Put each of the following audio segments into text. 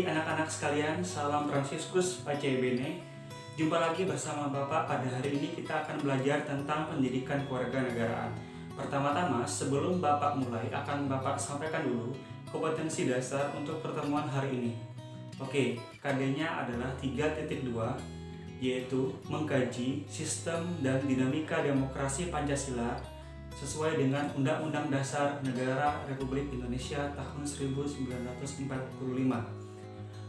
pagi anak-anak sekalian, salam Fransiskus Pacebene. Jumpa lagi bersama Bapak. Pada hari ini kita akan belajar tentang pendidikan kewarganegaraan. Pertama-tama, sebelum Bapak mulai, akan Bapak sampaikan dulu kompetensi dasar untuk pertemuan hari ini. Oke, KD-nya adalah 3.2, yaitu mengkaji sistem dan dinamika demokrasi Pancasila sesuai dengan Undang-Undang Dasar Negara Republik Indonesia tahun 1945.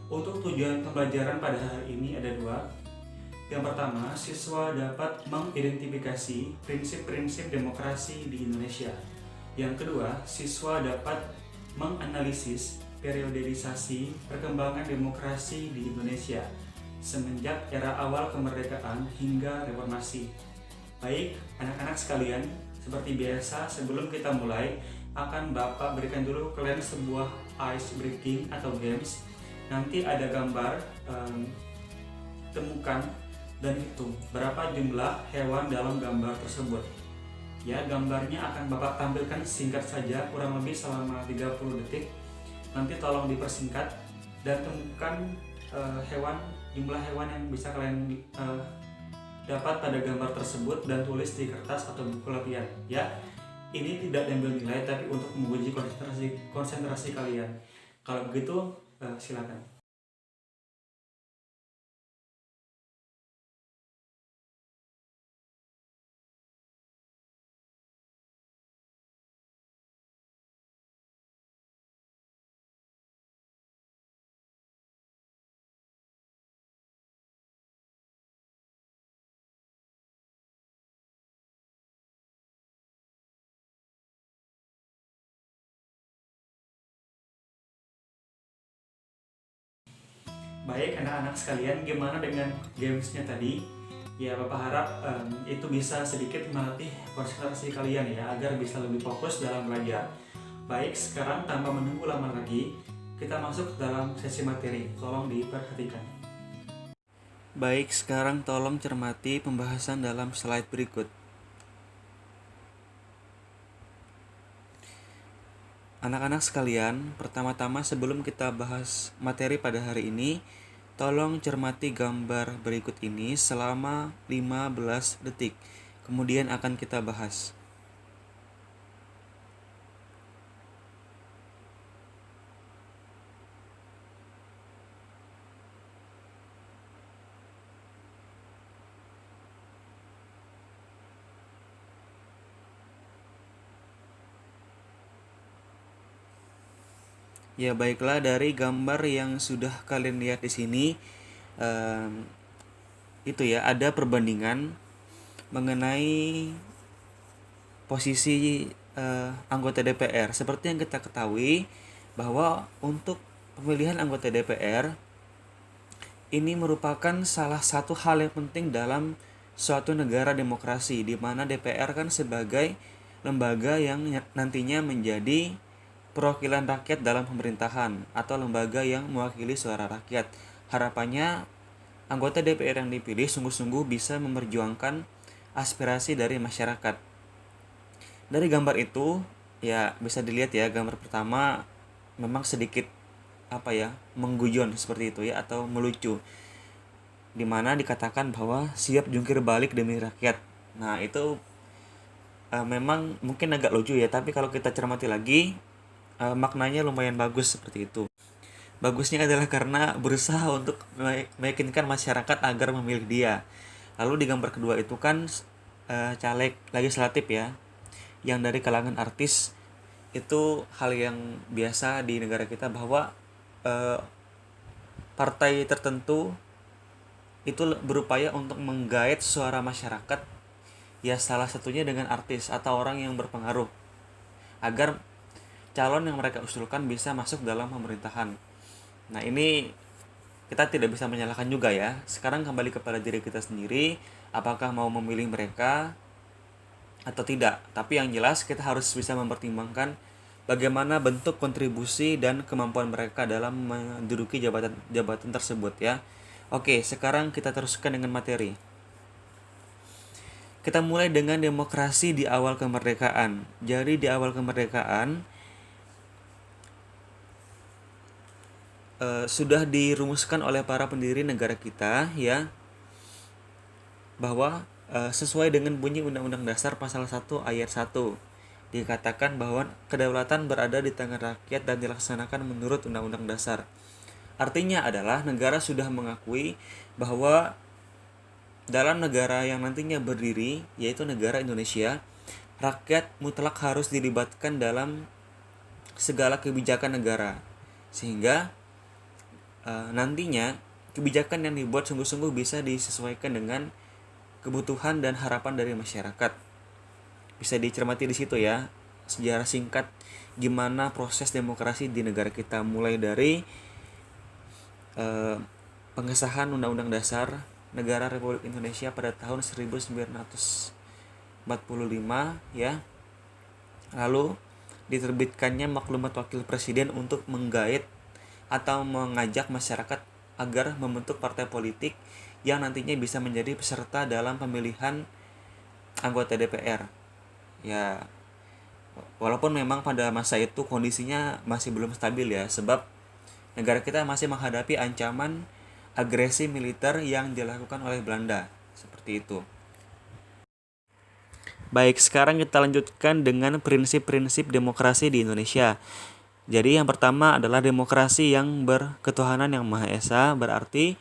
Untuk tujuan pembelajaran pada hari ini ada dua. Yang pertama, siswa dapat mengidentifikasi prinsip-prinsip demokrasi di Indonesia. Yang kedua, siswa dapat menganalisis periodisasi perkembangan demokrasi di Indonesia semenjak era awal kemerdekaan hingga reformasi. Baik, anak-anak sekalian, seperti biasa, sebelum kita mulai, akan Bapak berikan dulu kalian sebuah ice breaking atau games. Nanti ada gambar, temukan dan hitung berapa jumlah hewan dalam gambar tersebut. Ya, gambarnya akan Bapak tampilkan singkat saja, kurang lebih selama 30 detik. Nanti tolong dipersingkat dan temukan jumlah hewan yang bisa kalian dapat pada gambar tersebut dan tulis di kertas atau buku latihan. Ya, ini tidak diambil nilai tapi untuk menguji konsentrasi kalian. Kalau begitu, silakan. Baik anak-anak sekalian, gimana dengan gamesnya tadi? Ya, Bapak harap itu bisa sedikit melatih konsentrasi kalian ya, agar bisa lebih fokus dalam belajar. Baik, sekarang tanpa menunggu lama lagi, kita masuk dalam sesi materi. Tolong diperhatikan. Baik, sekarang tolong cermati pembahasan dalam slide berikut. Anak-anak sekalian, pertama-tama sebelum kita bahas materi pada hari ini, tolong cermati gambar berikut ini selama 15 detik. Kemudian akan kita bahas. Ya, baiklah, dari gambar yang sudah kalian lihat di sini, itu ya, ada perbandingan mengenai posisi anggota DPR. Seperti yang kita ketahui bahwa untuk pemilihan anggota DPR ini merupakan salah satu hal yang penting dalam suatu negara demokrasi, di mana DPR kan sebagai lembaga yang nantinya menjadi perwakilan rakyat dalam pemerintahan atau lembaga yang mewakili suara rakyat. Harapannya anggota DPR yang dipilih sungguh-sungguh bisa memperjuangkan aspirasi dari masyarakat. Dari gambar itu ya bisa dilihat ya, gambar pertama memang sedikit mengguyon seperti itu ya, atau melucu, dimana dikatakan bahwa siap jungkir balik demi rakyat. Nah, itu memang mungkin agak lucu ya, tapi kalau kita cermati lagi, maknanya lumayan bagus seperti itu. Bagusnya adalah karena berusaha untuk meyakinkan masyarakat agar memilih dia. Lalu di gambar kedua itu kan caleg legislatif ya, yang dari kalangan artis. Itu hal yang biasa di negara kita, bahwa partai tertentu itu berupaya untuk menggait suara masyarakat, ya salah satunya dengan artis atau orang yang berpengaruh, agar calon yang mereka usulkan bisa masuk dalam pemerintahan. Nah, ini kita tidak bisa menyalahkan juga ya. Sekarang kembali kepada diri kita sendiri, apakah mau memilih mereka atau tidak. Tapi yang jelas kita harus bisa mempertimbangkan bagaimana bentuk kontribusi dan kemampuan mereka dalam menduduki jabatan tersebut ya. Oke, sekarang kita teruskan dengan materi. Kita mulai dengan demokrasi di awal kemerdekaan. Jadi di awal kemerdekaan sudah dirumuskan oleh para pendiri negara kita ya, bahwa sesuai dengan bunyi Undang-Undang Dasar Pasal 1 Ayat 1 dikatakan bahwa kedaulatan berada di tangan rakyat dan dilaksanakan menurut Undang-Undang Dasar. Artinya adalah negara sudah mengakui bahwa dalam negara yang nantinya berdiri, yaitu negara Indonesia, rakyat mutlak harus dilibatkan dalam segala kebijakan negara. Sehingga nantinya kebijakan yang dibuat sungguh-sungguh bisa disesuaikan dengan kebutuhan dan harapan dari masyarakat. Bisa dicermati di situ ya, sejarah singkat gimana proses demokrasi di negara kita, mulai dari pengesahan Undang-Undang Dasar Negara Republik Indonesia pada tahun 1945 ya. Lalu diterbitkannya maklumat wakil presiden untuk menggait atau mengajak masyarakat agar membentuk partai politik yang nantinya bisa menjadi peserta dalam pemilihan anggota DPR. Ya, walaupun memang pada masa itu kondisinya masih belum stabil ya, sebab negara kita masih menghadapi ancaman agresi militer yang dilakukan oleh Belanda. Seperti itu. Baik, sekarang kita lanjutkan dengan prinsip-prinsip demokrasi di Indonesia. Jadi yang pertama adalah demokrasi yang berketuhanan yang Maha Esa, berarti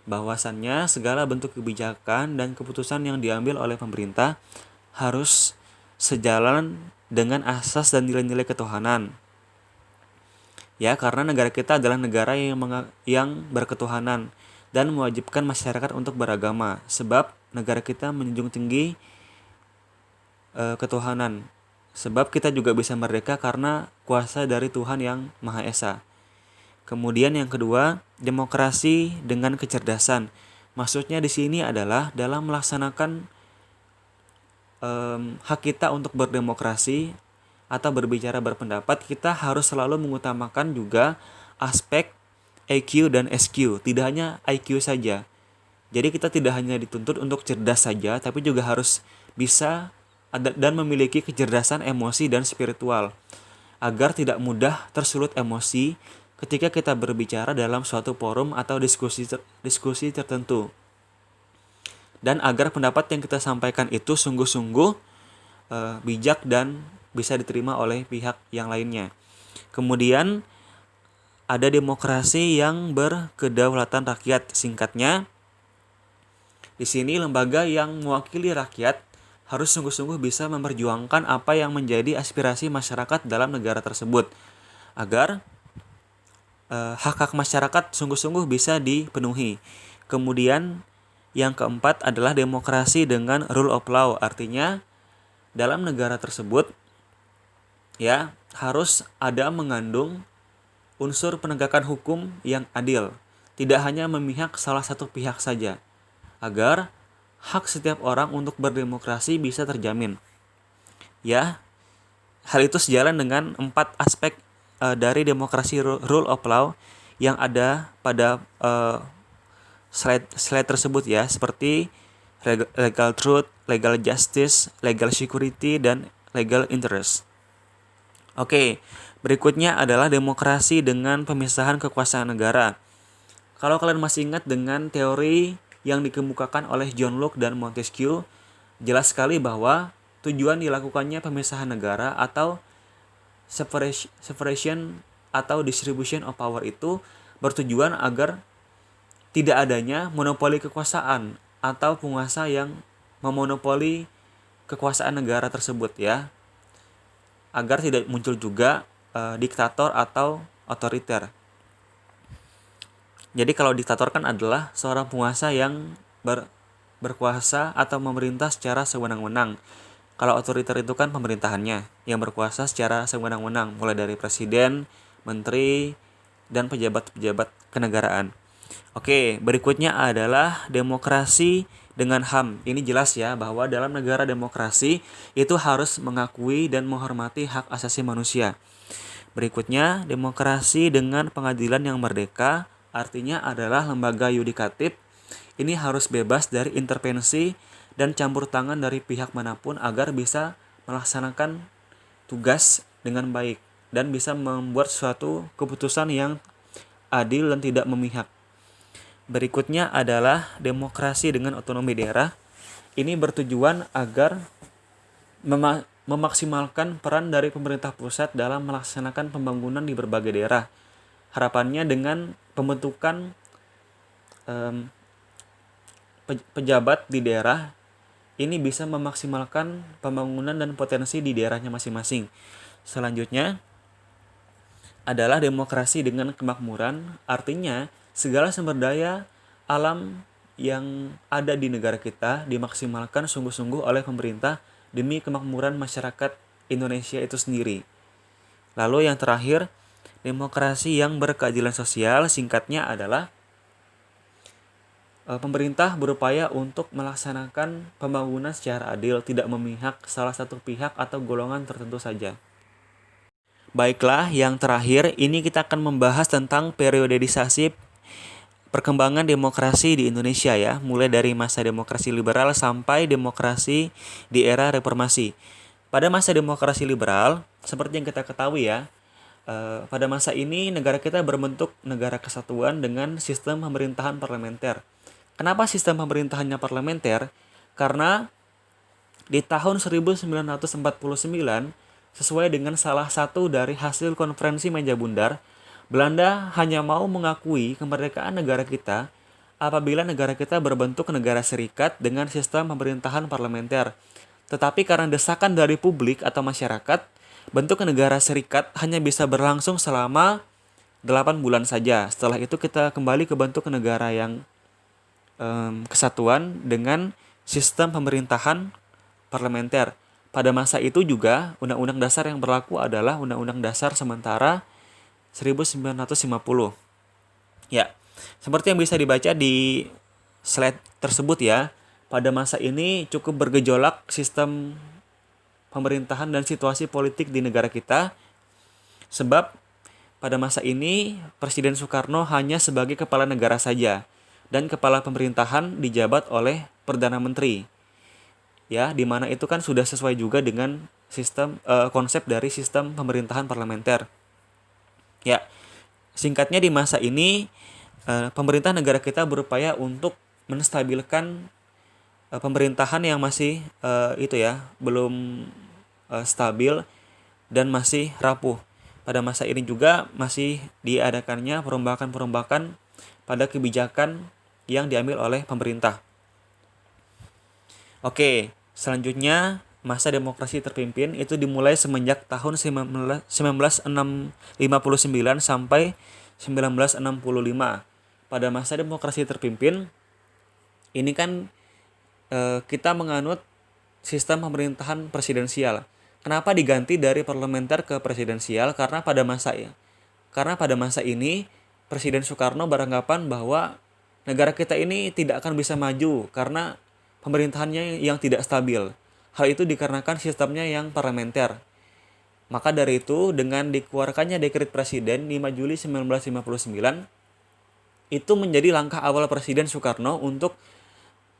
bahwasannya segala bentuk kebijakan dan keputusan yang diambil oleh pemerintah harus sejalan dengan asas dan nilai-nilai ketuhanan. Ya, karena negara kita adalah negara yang berketuhanan dan mewajibkan masyarakat untuk beragama, sebab negara kita menjunjung tinggi ketuhanan. Sebab kita juga bisa merdeka karena kuasa dari Tuhan yang Maha Esa. Kemudian yang kedua, demokrasi dengan kecerdasan. Maksudnya di sini adalah dalam melaksanakan hak kita untuk berdemokrasi atau berbicara berpendapat, kita harus selalu mengutamakan juga aspek EQ dan SQ, tidak hanya IQ saja. Jadi kita tidak hanya dituntut untuk cerdas saja, tapi juga harus bisa dan memiliki kecerdasan emosi dan spiritual, agar tidak mudah tersulut emosi ketika kita berbicara dalam suatu forum atau diskusi tertentu. Dan agar pendapat yang kita sampaikan itu sungguh-sungguh bijak dan bisa diterima oleh pihak yang lainnya. Kemudian ada demokrasi yang berkedaulatan rakyat. Singkatnya, di sini lembaga yang mewakili rakyat harus sungguh-sungguh bisa memperjuangkan apa yang menjadi aspirasi masyarakat dalam negara tersebut, agar hak-hak masyarakat sungguh-sungguh bisa dipenuhi. Kemudian yang keempat adalah demokrasi dengan rule of law. Artinya dalam negara tersebut ya harus ada mengandung unsur penegakan hukum yang adil, tidak hanya memihak salah satu pihak saja, agar hak setiap orang untuk berdemokrasi bisa terjamin. Ya, hal itu sejalan dengan 4 aspek dari demokrasi rule of law yang ada pada slide tersebut ya, seperti legal truth, legal justice, legal security, dan legal interest. Oke, berikutnya adalah demokrasi dengan pemisahan kekuasaan negara. Kalau kalian masih ingat dengan teori yang dikemukakan oleh John Locke dan Montesquieu, jelas sekali bahwa tujuan dilakukannya pemisahan negara atau separation atau distribution of power itu bertujuan agar tidak adanya monopoli kekuasaan atau penguasa yang memonopoli kekuasaan negara tersebut ya, agar tidak muncul juga diktator atau otoriter. Jadi kalau diktator kan adalah seorang penguasa yang berkuasa atau memerintah secara sewenang-wenang. Kalau otoriter itu kan pemerintahannya yang berkuasa secara sewenang-wenang, mulai dari presiden, menteri, dan pejabat-pejabat kenegaraan. Oke, berikutnya adalah demokrasi dengan HAM. Ini jelas ya bahwa dalam negara demokrasi itu harus mengakui dan menghormati hak asasi manusia. Berikutnya, demokrasi dengan pengadilan yang merdeka, artinya adalah lembaga yudikatif. Ini harus bebas dari intervensi dan campur tangan dari pihak manapun agar bisa melaksanakan tugas dengan baik dan bisa membuat suatu keputusan yang adil, dan tidak memihak. Berikutnya adalah demokrasi dengan otonomi daerah. Ini bertujuan agar memaksimalkan peran dari pemerintah pusat dalam melaksanakan pembangunan di berbagai daerah. Harapannya dengan pembentukan pejabat di daerah ini bisa memaksimalkan pembangunan dan potensi di daerahnya masing-masing. Selanjutnya adalah demokrasi dengan kemakmuran, artinya segala sumber daya alam yang ada di negara kita dimaksimalkan sungguh-sungguh oleh pemerintah demi kemakmuran masyarakat Indonesia itu sendiri. Lalu yang terakhir, demokrasi yang berkeadilan sosial, singkatnya adalah pemerintah berupaya untuk melaksanakan pembangunan secara adil, tidak memihak salah satu pihak atau golongan tertentu saja. Baiklah, yang terakhir ini kita akan membahas tentang periodisasi perkembangan demokrasi di Indonesia ya, mulai dari masa demokrasi liberal sampai demokrasi di era reformasi. Pada masa demokrasi liberal, seperti yang kita ketahui ya, pada masa ini negara kita berbentuk negara kesatuan dengan sistem pemerintahan parlementer. Kenapa sistem pemerintahannya parlementer? Karena di tahun 1949, sesuai dengan salah satu dari hasil konferensi meja bundar, Belanda hanya mau mengakui kemerdekaan negara kita apabila negara kita berbentuk negara serikat dengan sistem pemerintahan parlementer. Tetapi karena desakan dari publik atau masyarakat, bentuk negara serikat hanya bisa berlangsung selama 8 bulan saja. Setelah itu kita kembali ke bentuk negara yang kesatuan dengan sistem pemerintahan parlementer. Pada masa itu juga undang-undang dasar yang berlaku adalah undang-undang dasar sementara 1950. Ya, seperti yang bisa dibaca di slide tersebut ya, pada masa ini cukup bergejolak sistem pemerintahan dan situasi politik di negara kita, sebab pada masa ini Presiden Soekarno hanya sebagai kepala negara saja dan kepala pemerintahan dijabat oleh Perdana Menteri. Ya, di mana itu kan sudah sesuai juga dengan sistem konsep dari sistem pemerintahan parlementer. Ya, singkatnya di masa ini pemerintah negara kita berupaya untuk menstabilkan pemerintahan yang masih belum stabil dan masih rapuh. Pada masa ini juga masih diadakannya perombakan-perombakan pada kebijakan yang diambil oleh pemerintah. Oke, selanjutnya masa demokrasi terpimpin itu dimulai semenjak tahun 1959 sampai 1965. Pada masa demokrasi terpimpin ini kan kita menganut sistem pemerintahan presidensial. Kenapa diganti dari parlementer ke presidensial? Karena pada masa ini Presiden Soekarno beranggapan bahwa negara kita ini tidak akan bisa maju karena pemerintahannya yang tidak stabil. Hal itu dikarenakan sistemnya yang parlementer. Maka dari itu, dengan dikeluarkannya dekret Presiden 5 Juli 1959, itu menjadi langkah awal Presiden Soekarno untuk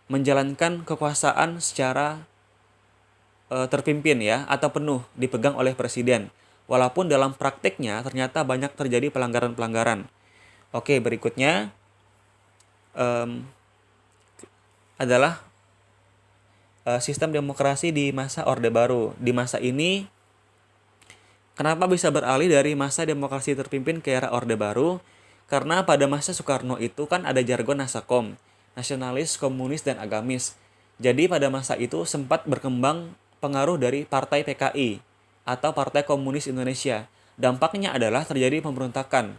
menjalankan kekuasaan secara terpimpin ya, atau penuh dipegang oleh Presiden. Walaupun dalam prakteknya ternyata banyak terjadi pelanggaran-pelanggaran. Oke, berikutnya adalah sistem demokrasi di masa Orde Baru. Di masa ini, kenapa bisa beralih dari masa demokrasi terpimpin ke era Orde Baru? Karena pada masa Soekarno itu kan ada jargon Nasakom, nasionalis, komunis, dan agamis. Jadi pada masa itu sempat berkembang pengaruh dari Partai PKI atau Partai Komunis Indonesia. Dampaknya adalah terjadi pemberontakan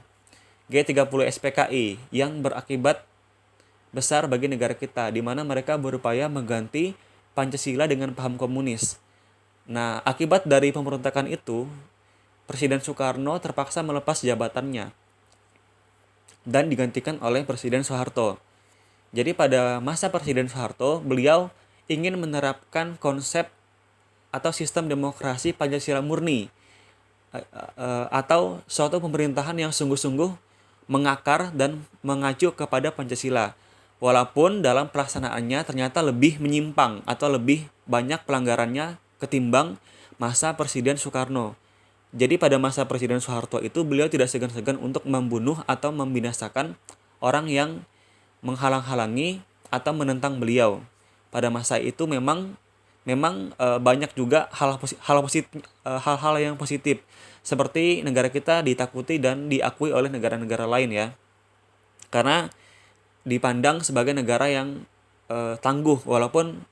G30 SPKI yang berakibat besar bagi negara kita, di mana mereka berupaya mengganti Pancasila dengan paham komunis. Nah, akibat dari pemberontakan itu, Presiden Soekarno terpaksa melepas jabatannya dan digantikan oleh Presiden Soeharto. Jadi pada masa Presiden Soeharto, beliau ingin menerapkan konsep atau sistem demokrasi Pancasila murni atau suatu pemerintahan yang sungguh-sungguh mengakar dan mengacu kepada Pancasila. Walaupun dalam pelaksanaannya ternyata lebih menyimpang atau lebih banyak pelanggarannya ketimbang masa Presiden Soekarno. Jadi pada masa Presiden Soeharto itu beliau tidak segan-segan untuk membunuh atau membinasakan orang yang menghalang-halangi atau menentang beliau. Pada masa itu memang banyak juga hal-hal yang positif, seperti negara kita ditakuti dan diakui oleh negara-negara lain ya, karena dipandang sebagai negara yang tangguh walaupun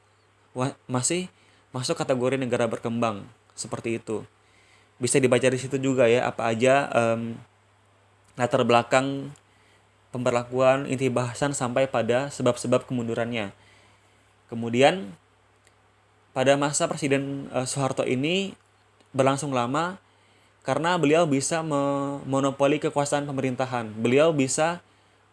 masih masuk kategori negara berkembang seperti itu. Bisa dibaca di situ juga ya apa aja latar belakang pemberlakuan inti bahasan sampai pada sebab-sebab kemundurannya. Kemudian pada masa Presiden Soeharto ini berlangsung lama karena beliau bisa memonopoli kekuasaan pemerintahan. Beliau bisa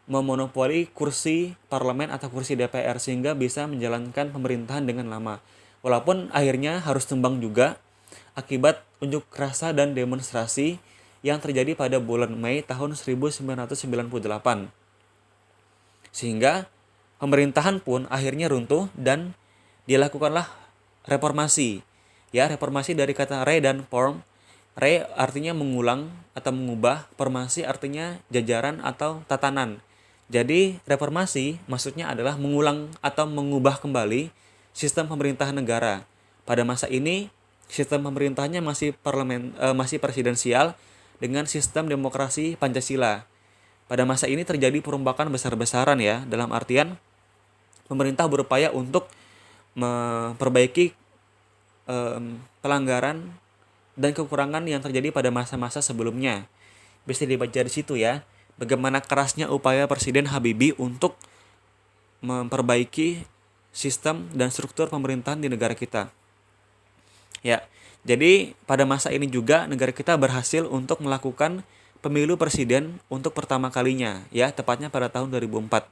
memonopoli kursi parlemen atau kursi DPR sehingga bisa menjalankan pemerintahan dengan lama. Walaupun akhirnya harus tumbang juga akibat unjuk rasa dan demonstrasi yang terjadi pada bulan Mei tahun 1998. Sehingga pemerintahan pun akhirnya runtuh dan dilakukanlah reformasi. Ya, reformasi dari kata re dan form. Re artinya mengulang atau mengubah, formasi artinya jajaran atau tatanan. Jadi reformasi maksudnya adalah mengulang atau mengubah kembali sistem pemerintahan negara. Pada masa ini sistem pemerintahannya masih presidensial dengan sistem demokrasi Pancasila. Pada masa ini terjadi perombakan besar-besaran ya, dalam artian pemerintah berupaya untuk memperbaiki pelanggaran dan kekurangan yang terjadi pada masa-masa sebelumnya. Bisa dibaca di situ ya, bagaimana kerasnya upaya Presiden Habibie untuk memperbaiki sistem dan struktur pemerintahan di negara kita. Ya, jadi pada masa ini juga negara kita berhasil untuk melakukan pemilu presiden untuk pertama kalinya, ya, tepatnya pada tahun 2004.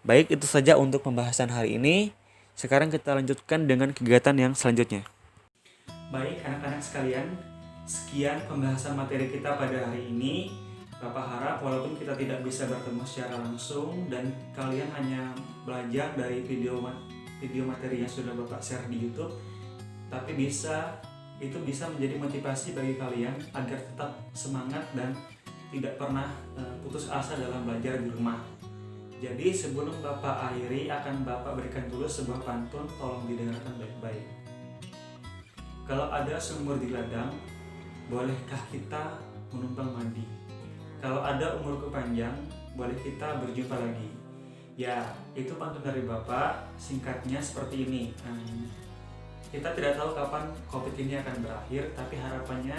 Baik, itu saja untuk pembahasan hari ini. Sekarang kita lanjutkan dengan kegiatan yang selanjutnya. Baik, anak-anak sekalian, sekian pembahasan materi kita pada hari ini. Bapak harap walaupun kita tidak bisa bertemu secara langsung dan kalian hanya belajar dari video materi yang sudah Bapak share di YouTube, tapi itu bisa menjadi motivasi bagi kalian agar tetap semangat dan tidak pernah putus asa dalam belajar di rumah. Jadi sebelum Bapak akhiri, akan Bapak berikan dulu sebuah pantun, tolong didengarkan baik-baik. Kalau ada sumur di ladang, bolehkah kita menumpang mandi? Kalau ada umurku panjang, boleh kita berjumpa lagi. Ya, itu pantun dari Bapak, singkatnya seperti ini. Kita tidak tahu kapan COVID ini akan berakhir, tapi harapannya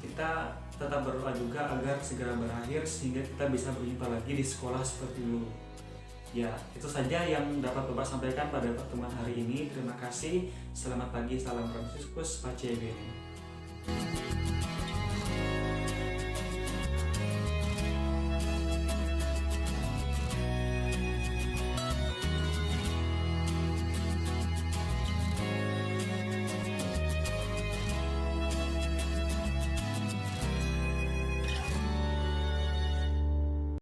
kita tetap berdoa juga agar segera berakhir sehingga kita bisa berjumpa lagi di sekolah seperti dulu. Ya, itu saja yang dapat Bapak sampaikan pada pertemuan hari ini. Terima kasih. Selamat pagi, salam Fransiskus Pace Bene.